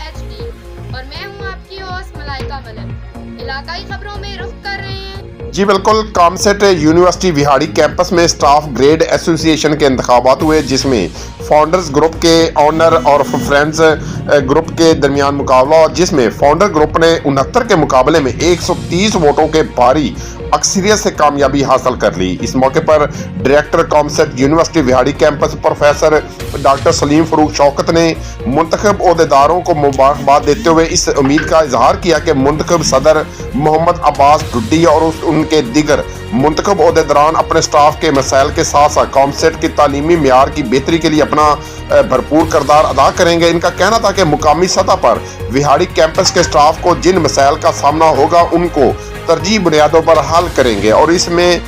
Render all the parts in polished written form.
HD और मैं हूं आपकी होस्ट मलाइका मलिक। इलाकाई खबरों में रुख कर रहे हैं। जी बिल्कुल, कामसेट यूनिवर्सिटी विहाड़ी कैंपस में स्टाफ ग्रेड एसोसिएशन के इंतखाबात हुए, जिसमें फाउंडर्स ग्रुप के ऑनर और फ्रेंड्स ग्रुप के दरमियान मुकाबला, जिसमें फाउंडर ग्रुप ने 69 के मुकाबले में 130 वोटों के भारी अक्सरियत से कामयाबी हासिल कर ली। इस मौके पर director Kamshet university Vehari campus professor doctor Salim Farooq Shaukat ने मुंतखब ओहदेदारों को मुबारकबाद देते हुए इस उम्मीद का इजहार किया कि मुंतखब सदर मोहम्मद अब्बास ढुड्डी और उनके दीगर मुंतखब ओहदेदारान अपने स्टाफ के मसाइल के साथ साथ कामसेट की तालीमी मियार की बेहतरी के लिए अपना भरपूर किरदार अदा करेंगे। इनका कहना था कि मुकामी सतह पर विहाड़ी कैंपस के स्टाफ को जिन मसाइल का सामना होगा उनको तरजीह बुनियादों पर हल करेंगे और इसमें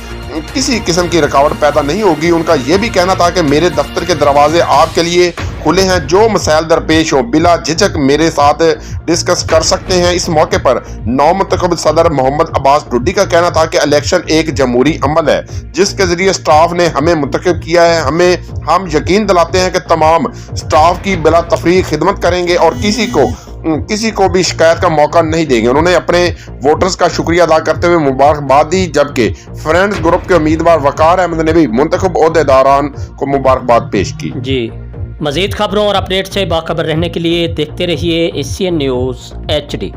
किसी किस्म की रुकावट पैदा नहीं होगी। उनका यह भी कहना था कि मेरे दफ्तर के दरवाजे आपके लिए खुले हैं, जो मसाइल दरपेश हो बिला झिझक मेरे साथ डिस्कस कर सकते हैं। इस मौके पर नौमुंतखब सदर मोहम्मद अब्बास ढुड्डी का कहना था कि इलेक्शन एक जमहूरी अमल है जिसके जरिए स्टाफ ने हमें मुंतखब किया है। हम यकीन दिलाते हैं कि तमाम स्टाफ की बिला तफरीक खिदमत करेंगे और किसी को भी शिकायत का मौका नहीं देंगे। उन्होंने अपने वोटर्स का शुक्रिया अदा करते हुए मुबारकबाद दी, जबकि फ्रेंड्स ग्रुप के उम्मीदवार वकार अहमद ने भी मुंतखब ओहदेदारान को मुबारकबाद पेश की। जी, मज़ीद खबरों और अपडेट से बाखबर रहने के लिए देखते रहिए एशियन न्यूज़ HD।